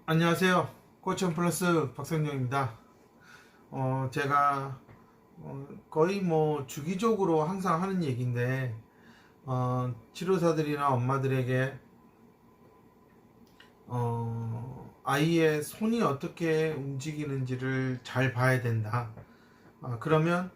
안녕하세요. 코치원 플러스 박성정입니다. 제가 거의 주기적으로 항상 하는 얘기인데, 치료사들이나 엄마들에게 아이의 손이 어떻게 움직이는지를 잘 봐야 된다. 그러면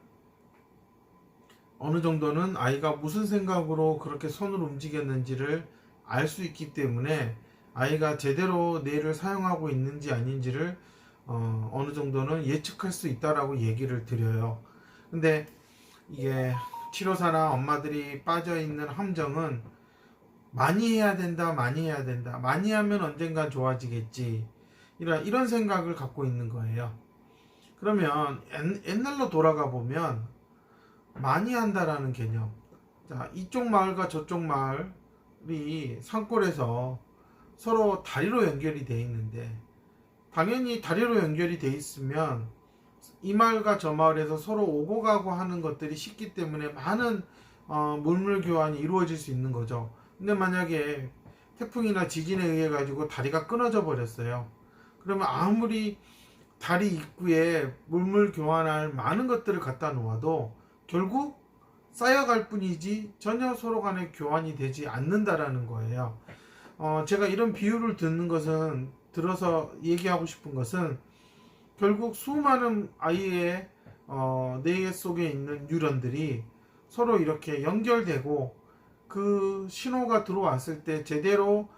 어느 정도는 아이가 무슨 생각으로 그렇게 손을 움직였는지를 알 수 있기 때문에 아이가 제대로 뇌를 사용하고 있는지 아닌지를 어느 정도는 예측할 수 있다라고 얘기를 드려요. 근데 이게 치료사나 엄마들이 빠져 있는 함정은 많이 해야 된다, 많이 해야 된다, 많이 하면 언젠간 좋아지겠지, 이런 생각을 갖고 있는 거예요. 그러면 옛날로 돌아가 보면 많이 한다라는 개념. 자, 이쪽 마을과 저쪽 마을이 산골에서 서로 다리로 연결이 돼 있는데, 당연히 다리로 연결이 돼 있으면 이 마을과 저 마을에서 서로 오고 가고 하는 것들이 쉽기 때문에 많은 물물 교환이 이루어질 수 있는 거죠. 근데 만약에 태풍이나 지진에 의해 가지고 다리가 끊어져 버렸어요. 그러면 아무리 다리 입구에 물물 교환할 많은 것들을 갖다 놓아도 결국 쌓여갈 뿐이지 전혀 서로 간에 교환이 되지 않는다라는 거예요. 제가 이런 비유를 들어서 얘기하고 싶은 것은, 결국 수많은 아이의 뇌 속에 있는 뉴런들이 서로 이렇게 연결되고 그 신호가 들어왔을 때 제대로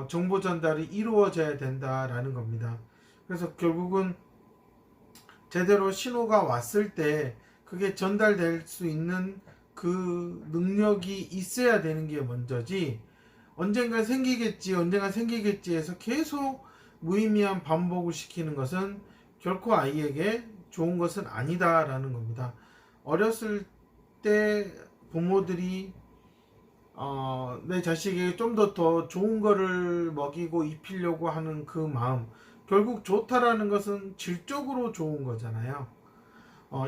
정보 전달이 이루어져야 된다라는 겁니다. 그래서 결국은 제대로 신호가 왔을 때 그게 전달될 수 있는 그 능력이 있어야 되는 게 먼저지, 언젠가 생기겠지 해서 계속 무의미한 반복을 시키는 것은 결코 아이에게 좋은 것은 아니다라는 겁니다. 어렸을 때 부모들이 내 자식에게 좀 더 좋은 거를 먹이고 입히려고 하는 그 마음, 결국 좋다라는 것은 질적으로 좋은 거잖아요.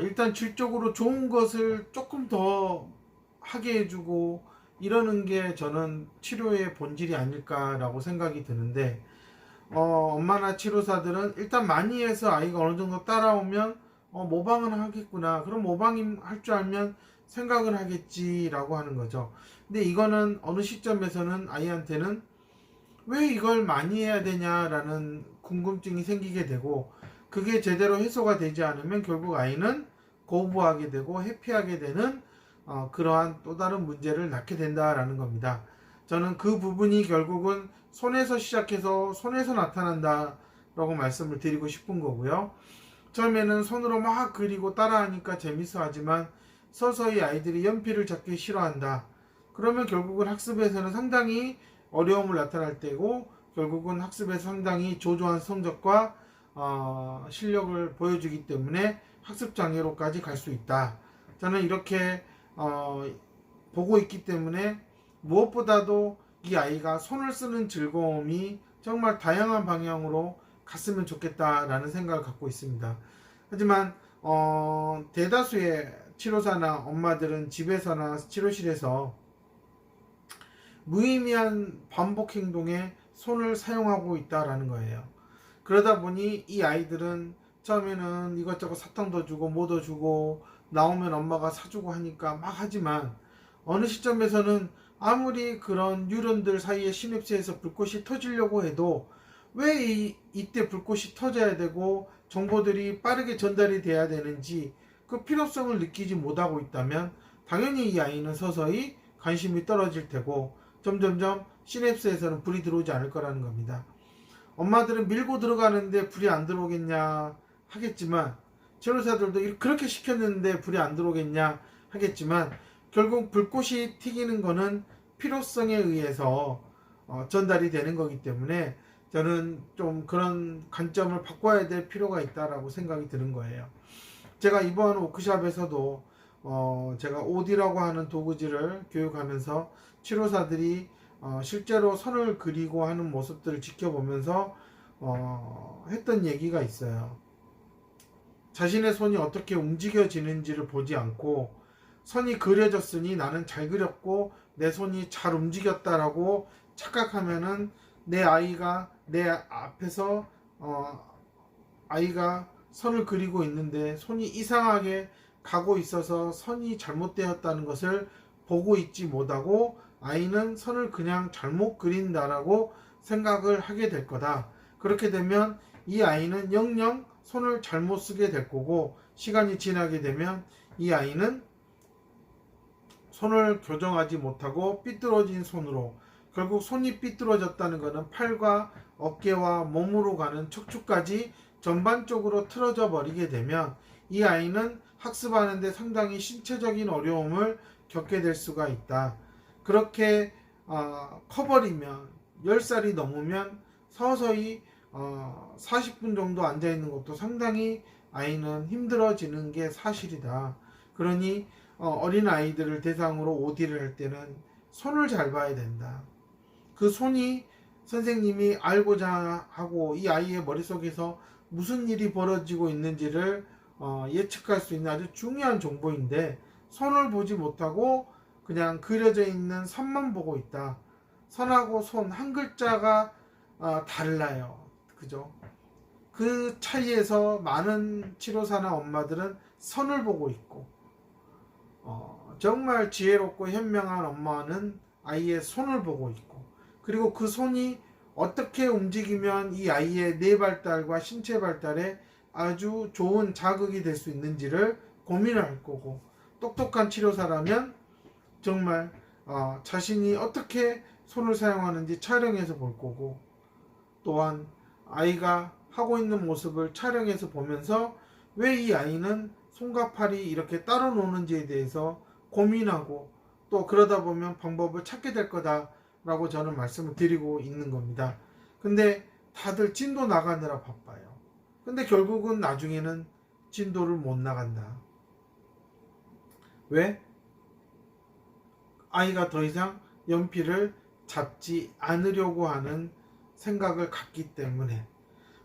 일단 질적으로 좋은 것을 조금 더 하게 해주고 이러는 게 저는 치료의 본질이 아닐까라고 생각이 드는데, 엄마나 치료사들은 일단 많이 해서 아이가 어느 정도 따라오면 모방은 하겠구나, 그럼 모방이 할 줄 알면 생각을 하겠지라고 하는 거죠. 근데 이거는 어느 시점에서는 아이한테는 왜 이걸 많이 해야 되냐라는 궁금증이 생기게 되고, 그게 제대로 해소가 되지 않으면 결국 아이는 거부하게 되고 회피하게 되는 그러한 또 다른 문제를 낳게 된다라는 겁니다. 저는 그 부분이 결국은 손에서 시작해서 손에서 나타난다라고 말씀을 드리고 싶은 거고요. 처음에는 손으로 막 그리고 따라하니까 재밌어 하지만 서서히 아이들이 연필을 잡기 싫어한다. 그러면 결국은 학습에서는 상당히 어려움을 나타날 때고, 결국은 학습에서 상당히 조조한 성적과 실력을 보여주기 때문에 학습 장애로까지 갈 수 있다. 저는 이렇게 보고 있기 때문에 무엇보다도 이 아이가 손을 쓰는 즐거움이 정말 다양한 방향으로 갔으면 좋겠다라는 생각을 갖고 있습니다. 하지만 대다수의 치료사나 엄마들은 집에서나 치료실에서 무의미한 반복 행동에 손을 사용하고 있다라는 거예요. 그러다 보니 이 아이들은 처음에는 이것저것 사탕도 주고 뭐도 주고 나오면 엄마가 사주고 하니까 막 하지만, 어느 시점에서는 아무리 그런 뉴런들 사이에 시냅스에서 불꽃이 터지려고 해도 왜 이때 불꽃이 터져야 되고 정보들이 빠르게 전달이 돼야 되는지 그 필요성을 느끼지 못하고 있다면 당연히 이 아이는 서서히 관심이 떨어질 테고 점점점 시냅스에서는 불이 들어오지 않을 거라는 겁니다. 엄마들은 밀고 들어가는데 불이 안 들어오겠냐 하겠지만, 치료사들도 그렇게 시켰는데 불이 안 들어오겠냐 하겠지만, 결국 불꽃이 튀기는 거는 필요성에 의해서 전달이 되는 거기 때문에 저는 좀 그런 관점을 바꿔야 될 필요가 있다라고 생각이 드는 거예요. 제가 이번 워크숍에서도 제가 OD라고 하는 도구질을 교육하면서 치료사들이 실제로 선을 그리고 하는 모습들을 지켜보면서 했던 얘기가 있어요. 자신의 손이 어떻게 움직여지는지를 보지 않고, 선이 그려졌으니 나는 잘 그렸고 내 손이 잘 움직였다라고 착각하면은 내 아이가 내 앞에서 아이가 선을 그리고 있는데 손이 이상하게 가고 있어서 선이 잘못되었다는 것을 보고 있지 못하고 아이는 선을 그냥 잘못 그린다라고 생각을 하게 될 거다. 그렇게 되면 이 아이는 영영 손을 잘못 쓰게 될 거고, 시간이 지나게 되면 이 아이는 손을 교정하지 못하고 삐뚤어진 손으로, 결국 손이 삐뚤어졌다는 것은 팔과 어깨와 몸으로 가는 척추까지 전반적으로 틀어져 버리게 되면 이 아이는 학습하는데 상당히 신체적인 어려움을 겪게 될 수가 있다. 그렇게 커버리면 10살이 넘으면 서서히 40분 정도 앉아 있는 것도 상당히 아이는 힘들어지는 게 사실이다. 그러니 어린 아이들을 대상으로 OD를 할 때는 손을 잘 봐야 된다. 그 손이 선생님이 알고자 하고 이 아이의 머릿속에서 무슨 일이 벌어지고 있는지를 예측할 수 있는 아주 중요한 정보인데, 손을 보지 못하고 그냥 그려져 있는 선만 보고 있다. 선하고 손 한 글자가 달라요. 그죠? 그 차이에서 많은 치료사나 엄마들은 선을 보고 있고, 정말 지혜롭고 현명한 엄마는 아이의 손을 보고 있고, 그리고 그 손이 어떻게 움직이면 이 아이의 뇌 발달과 신체 발달에 아주 좋은 자극이 될 수 있는지를 고민할 거고, 똑똑한 치료사라면 정말 자신이 어떻게 손을 사용하는지 촬영해서 볼 거고, 또한 아이가 하고 있는 모습을 촬영해서 보면서 왜 이 아이는 손과 팔이 이렇게 따로 노는지에 대해서 고민하고, 또 그러다 보면 방법을 찾게 될 거다라고 저는 말씀을 드리고 있는 겁니다. 근데 다들 진도 나가느라 바빠요. 근데 결국은 나중에는 진도를 못 나간다. 왜? 아이가 더 이상 연필을 잡지 않으려고 하는 생각을 갖기 때문에.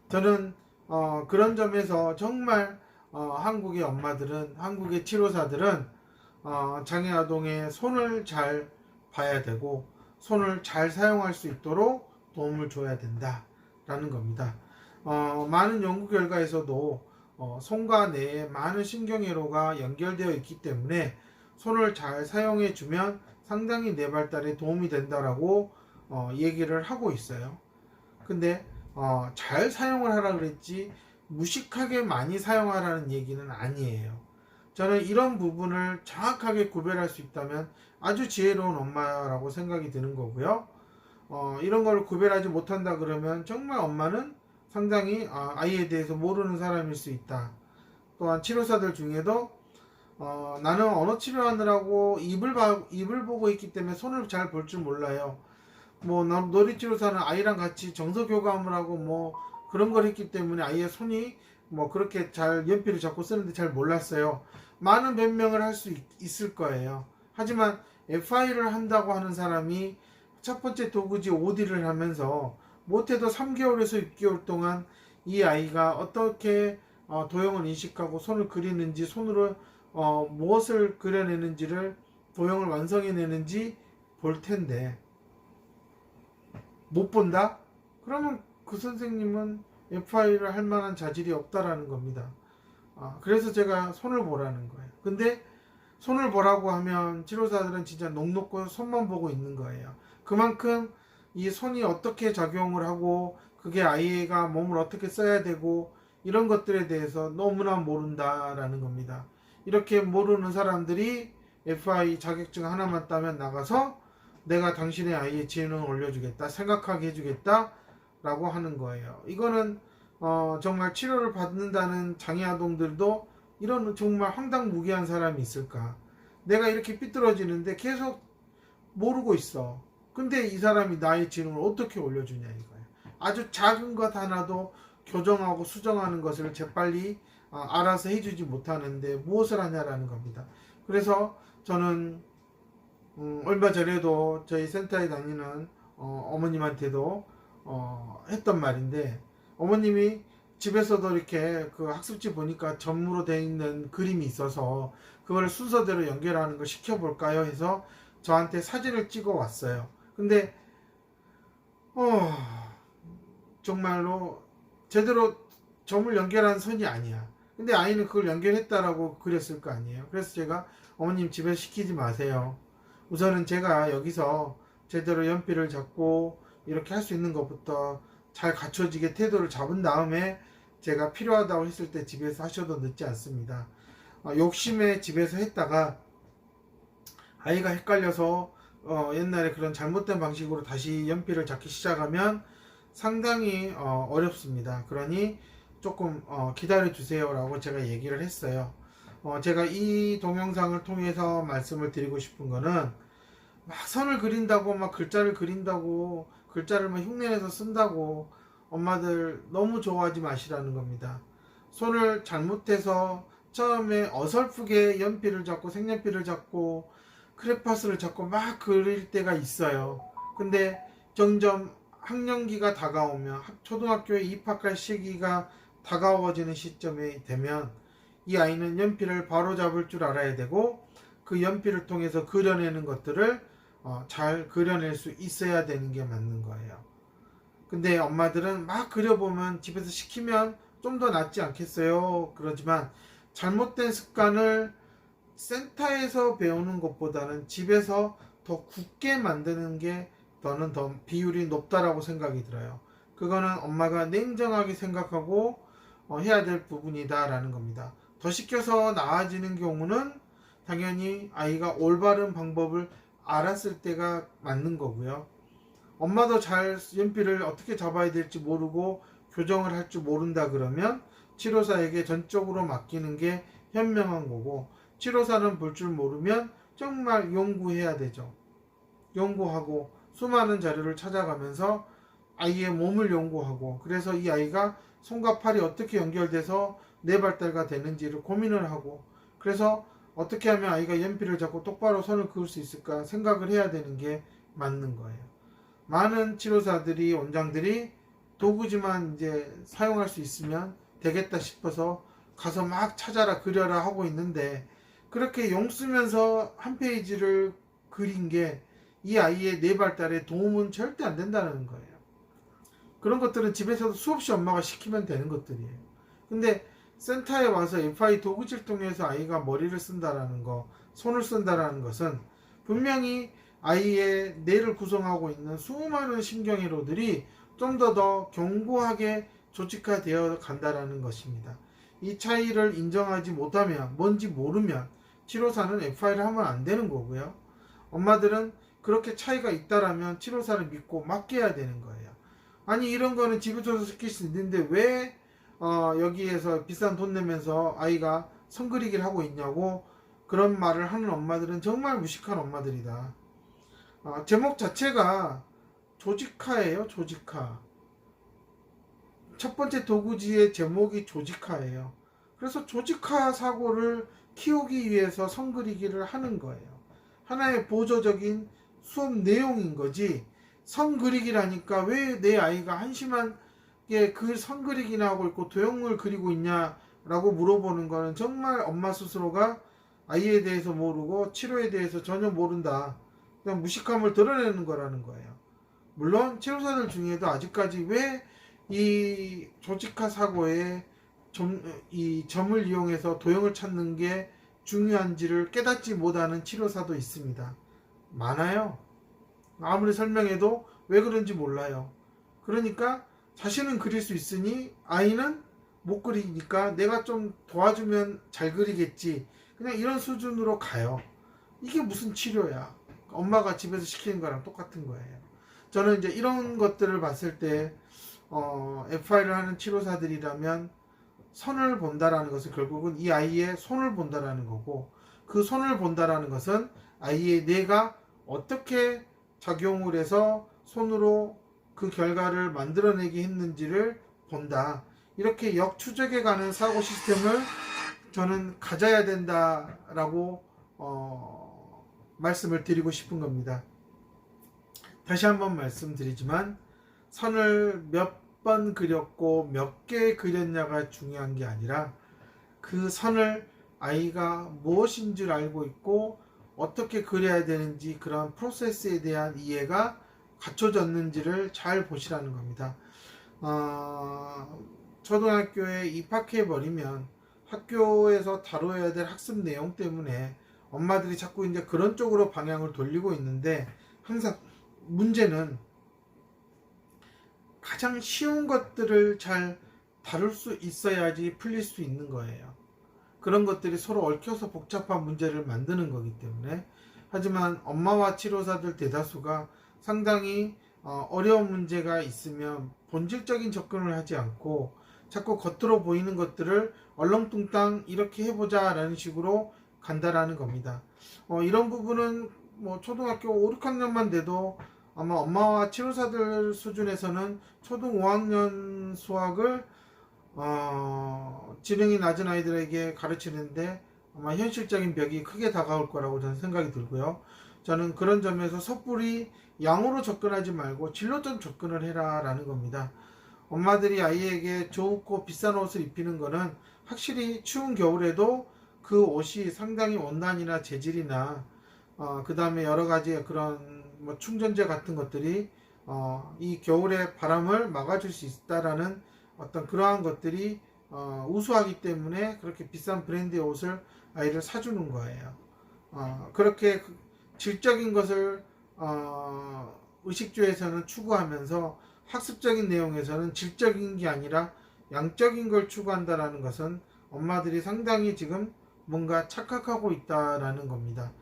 저는 그런 점에서 정말 한국의 엄마들은, 한국의 치료사들은 장애아동의 손을 잘 봐야 되고 손을 잘 사용할 수 있도록 도움을 줘야 된다라는 겁니다. 많은 연구 결과에서도 손과 뇌에 많은 신경회로가 연결되어 있기 때문에 손을 잘 사용해 주면 상당히 뇌 발달에 도움이 된다라고 얘기를 하고 있어요. 근데 잘 사용을 하라 그랬지 무식하게 많이 사용하라는 얘기는 아니에요. 저는 이런 부분을 정확하게 구별할 수 있다면 아주 지혜로운 엄마라고 생각이 드는 거고요. 이런 걸 구별하지 못한다 그러면 정말 엄마는 상당히 아이에 대해서 모르는 사람일 수 있다. 또한 치료사들 중에도 나는 언어 치료하느라고 입을 보고 있기 때문에 손을 잘 볼 줄 몰라요. 뭐 놀이치료사는 아이랑 같이 정서 교감을 하고 뭐 그런 걸 했기 때문에 아이의 손이 뭐 그렇게 잘 연필을 잡고 쓰는데 잘 몰랐어요. 많은 변명을 할 수 있을 거예요. 하지만 FI를 한다고 하는 사람이 첫 번째 도구지 OD를 하면서 못해도 3개월에서 6개월 동안 이 아이가 어떻게 도형을 인식하고 손을 그리는지, 손으로 무엇을 그려내는지를, 도형을 완성해내는지 볼 텐데 못 본다? 그러면 그 선생님은 FI를 할 만한 자질이 없다라는 겁니다. 그래서 제가 손을 보라는 거예요. 근데 손을 보라고 하면 치료사들은 진짜 넋놓고 손만 보고 있는 거예요. 그만큼 이 손이 어떻게 작용을 하고 그게 아이가 몸을 어떻게 써야 되고 이런 것들에 대해서 너무나 모른다라는 겁니다. 이렇게 모르는 사람들이 FI 자격증 하나만 따면 나가서 내가 당신의 아이의 지능을 올려주겠다, 생각하게 해주겠다 라고 하는 거예요. 이거는 정말 치료를 받는다는 장애아동들도 이런 정말 황당무계한 사람이 있을까? 내가 이렇게 삐뚤어지는데 계속 모르고 있어. 근데 이 사람이 나의 지능을 어떻게 올려주냐 이거예요. 아주 작은 것 하나도 교정하고 수정하는 것을 재빨리 알아서 해주지 못하는데 무엇을 하냐라는 겁니다. 그래서 저는 얼마 전에도 저희 센터에 다니는 어머님한테도 했던 말인데, 어머님이 집에서도 이렇게 그 학습지 보니까 점으로 되어 있는 그림이 있어서 그걸 순서대로 연결하는 걸 시켜볼까요 해서 저한테 사진을 찍어 왔어요. 근데 정말로 제대로 점을 연결한 선이 아니야. 근데 아이는 그걸 연결했다라고 그렸을 거 아니에요. 그래서 제가 어머님 집에서 시키지 마세요. 우선은 제가 여기서 제대로 연필을 잡고 이렇게 할 수 있는 것부터 잘 갖춰지게 태도를 잡은 다음에 제가 필요하다고 했을 때 집에서 하셔도 늦지 않습니다. 욕심에 집에서 했다가 아이가 헷갈려서 옛날에 그런 잘못된 방식으로 다시 연필을 잡기 시작하면 상당히 어렵습니다. 그러니 조금 기다려 주세요 라고 제가 얘기를 했어요. 제가 이 동영상을 통해서 말씀을 드리고 싶은 거는 막 선을 그린다고 막 글자를 그린다고 글자를 막 흉내내서 쓴다고 엄마들 너무 좋아하지 마시라는 겁니다. 손을 잘못해서 처음에 어설프게 연필을 잡고 색연필을 잡고 크레파스를 잡고 막 그릴 때가 있어요. 근데 점점 학년기가 다가오면 초등학교에 입학할 시기가 다가워지는 시점이 되면 이 아이는 연필을 바로 잡을 줄 알아야 되고 그 연필을 통해서 그려내는 것들을 잘 그려낼 수 있어야 되는 게 맞는 거예요. 근데 엄마들은 막 그려보면 집에서 시키면 좀 더 낫지 않겠어요? 그러지만 잘못된 습관을 센터에서 배우는 것보다는 집에서 더 굳게 만드는 게 저는 더 비율이 높다라고 생각이 들어요. 그거는 엄마가 냉정하게 생각하고 해야 될 부분이다 라는 겁니다. 더 시켜서 나아지는 경우는 당연히 아이가 올바른 방법을 알았을 때가 맞는 거고요. 엄마도 잘 연필을 어떻게 잡아야 될지 모르고 교정을 할 줄 모른다 그러면 치료사에게 전적으로 맡기는 게 현명한 거고, 치료사는 볼 줄 모르면 정말 연구해야 되죠. 연구하고 수많은 자료를 찾아가면서 아이의 몸을 연구하고, 그래서 이 아이가 손과 팔이 어떻게 연결돼서 뇌발달가 되는지를 고민을 하고, 그래서 어떻게 하면 아이가 연필을 잡고 똑바로 선을 그을 수 있을까 생각을 해야 되는 게 맞는 거예요. 많은 치료사들이, 원장들이 도구지만 이제 사용할 수 있으면 되겠다 싶어서 가서 막 찾아라 그려라 하고 있는데, 그렇게 용 쓰면서 한 페이지를 그린 게 이 아이의 뇌발달에 도움은 절대 안 된다는 거예요. 그런 것들은 집에서도 수없이 엄마가 시키면 되는 것들이에요. 근데 센터에 와서 FI 도구질 통해서 아이가 머리를 쓴다라는 거, 손을 쓴다라는 것은 분명히 아이의 뇌를 구성하고 있는 수많은 신경회로들이 좀 더 견고하게 조직화되어 간다라는 것입니다. 이 차이를 인정하지 못하면, 뭔지 모르면 치료사는 FI를 하면 안 되는 거고요. 엄마들은 그렇게 차이가 있다라면 치료사를 믿고 맡겨야 되는 거예요. 아니, 이런 거는 집에서도 시킬 수 있는데 왜 여기에서 비싼 돈 내면서 아이가 선 그리기를 하고 있냐고 그런 말을 하는 엄마들은 정말 무식한 엄마들이다. 제목 자체가 조직화예요. 조직화. 첫 번째 도구지의 제목이 조직화예요. 그래서 조직화 사고를 키우기 위해서 선 그리기를 하는 거예요. 하나의 보조적인 수업 내용인 거지, 선 그리기라니까 왜 내 아이가 한심하게 그 선 그리기나 하고 있고 도형을 그리고 있냐라고 물어보는 거는 정말 엄마 스스로가 아이에 대해서 모르고 치료에 대해서 전혀 모른다, 그냥 무식함을 드러내는 거라는 거예요. 물론 치료사들 중에도 아직까지 왜 이 조직화 사고에 이 점을 이용해서 도형을 찾는 게 중요한지를 깨닫지 못하는 치료사도 있습니다. 많아요. 아무리 설명해도 왜 그런지 몰라요. 그러니까 자신은 그릴 수 있으니 아이는 못 그리니까 내가 좀 도와주면 잘 그리겠지, 그냥 이런 수준으로 가요. 이게 무슨 치료야? 엄마가 집에서 시키는 거랑 똑같은 거예요. 저는 이제 이런 것들을 봤을 때 FI를 하는 치료사들이라면 선을 본다라는 것은 결국은 이 아이의 손을 본다라는 거고, 그 손을 본다라는 것은 아이의 뇌가 어떻게 작용을 해서 손으로 그 결과를 만들어내게 했는지를 본다. 이렇게 역추적해 가는 사고 시스템을 저는 가져야 된다라고 말씀을 드리고 싶은 겁니다. 다시 한번 말씀드리지만 선을 몇 번 그렸고 몇 개 그렸냐가 중요한 게 아니라 그 선을 아이가 무엇인 줄 알고 있고 어떻게 그려야 되는지, 그런 프로세스에 대한 이해가 갖춰졌는지를 잘 보시라는 겁니다. 초등학교에 입학해 버리면 학교에서 다뤄야 될 학습 내용 때문에 엄마들이 자꾸 이제 그런 쪽으로 방향을 돌리고 있는데, 항상 문제는 가장 쉬운 것들을 잘 다룰 수 있어야지 풀릴 수 있는 거예요. 그런 것들이 서로 얽혀서 복잡한 문제를 만드는 거기 때문에. 하지만 엄마와 치료사들 대다수가 상당히 어려운 문제가 있으면 본질적인 접근을 하지 않고 자꾸 겉으로 보이는 것들을 얼렁뚱땅 이렇게 해보자 라는 식으로 간다라는 겁니다. 이런 부분은 뭐 초등학교 5, 6학년만 돼도 아마 엄마와 치료사들 수준에서는 초등 5학년 수학을 지능이 낮은 아이들에게 가르치는데 아마 현실적인 벽이 크게 다가올 거라고 저는 생각이 들고요. 저는 그런 점에서 섣불리 양으로 접근하지 말고 질로 좀 접근을 해라 라는 겁니다. 엄마들이 아이에게 좋고 비싼 옷을 입히는 거는 확실히 추운 겨울에도 그 옷이 상당히 원단이나 재질이나 그 다음에 여러 가지 그런 뭐 충전재 같은 것들이 이 겨울의 바람을 막아줄 수 있다라는 어떤 그러한 것들이 우수하기 때문에 그렇게 비싼 브랜드의 옷을 아이를 사주는 거예요. 그렇게 질적인 것을 의식주에서는 추구하면서 학습적인 내용에서는 질적인 게 아니라 양적인 걸 추구한다라는 것은 엄마들이 상당히 지금 뭔가 착각하고 있다라는 겁니다.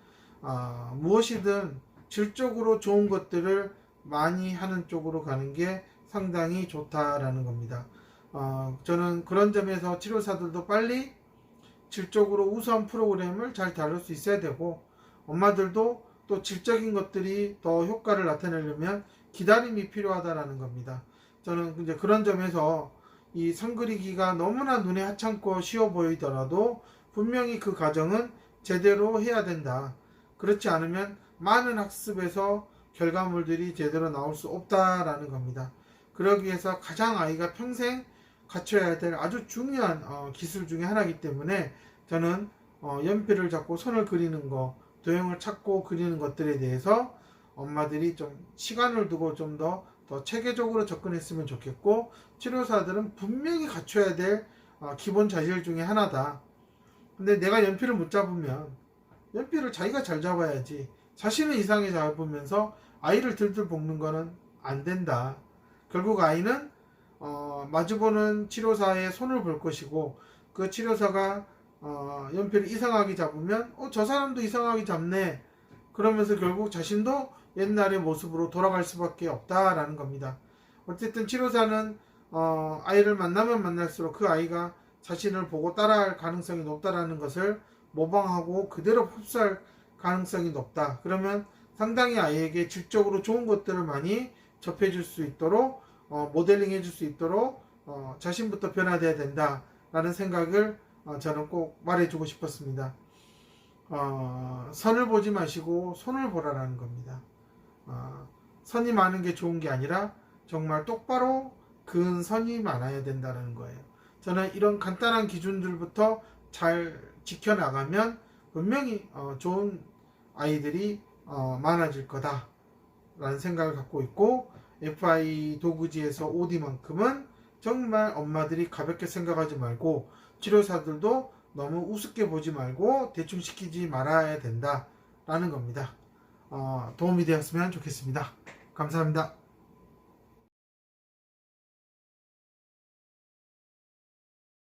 무엇이든 질적으로 좋은 것들을 많이 하는 쪽으로 가는 게 상당히 좋다라는 겁니다. 저는 그런 점에서 치료사들도 빨리 질적으로 우수한 프로그램을 잘 다룰 수 있어야 되고, 엄마들도 또 질적인 것들이 더 효과를 나타내려면 기다림이 필요하다라는 겁니다. 저는 이제 그런 점에서 이 선 그리기가 너무나 눈에 하찮고 쉬워 보이더라도 분명히 그 과정은 제대로 해야 된다. 그렇지 않으면 많은 학습에서 결과물들이 제대로 나올 수 없다라는 겁니다. 그러기 위해서 가장 아이가 평생 갖춰야 될 아주 중요한 기술 중에 하나이기 때문에 저는 연필을 잡고 선을 그리는 거, 도형을 찾고 그리는 것들에 대해서 엄마들이 좀 시간을 두고 좀 더 체계적으로 접근했으면 좋겠고, 치료사들은 분명히 갖춰야 될 기본 자질 중에 하나다. 근데 내가 연필을 못 잡으면 연필을 자기가 잘 잡아야지, 자신은 이상하게 잡으면서 아이를 들들 볶는 거는 안 된다. 결국 아이는 마주보는 치료사의 손을 볼 것이고, 그 치료사가 연필을 이상하게 잡으면 저 사람도 이상하게 잡네, 그러면서 결국 자신도 옛날의 모습으로 돌아갈 수밖에 없다라는 겁니다. 어쨌든 치료사는 아이를 만나면 만날수록 그 아이가 자신을 보고 따라할 가능성이 높다라는 것을 모방하고 그대로 흡수할 가능성이 높다. 그러면 상당히 아이에게 질적으로 좋은 것들을 많이 접해줄 수 있도록 모델링 해줄 수 있도록 자신부터 변화돼야 된다라는 생각을 저는 꼭 말해주고 싶었습니다. 선을 보지 마시고 손을 보라라는 겁니다. 선이 많은 게 좋은 게 아니라 정말 똑바로 그은 선이 많아야 된다는 거예요. 저는 이런 간단한 기준들부터 잘 지켜나가면 분명히 좋은 아이들이 많아질 거다 라는 생각을 갖고 있고, FI 도구지에서 OD만큼은 정말 엄마들이 가볍게 생각하지 말고 치료사들도 너무 우습게 보지 말고 대충 시키지 말아야 된다 라는 겁니다. 도움이 되었으면 좋겠습니다. 감사합니다.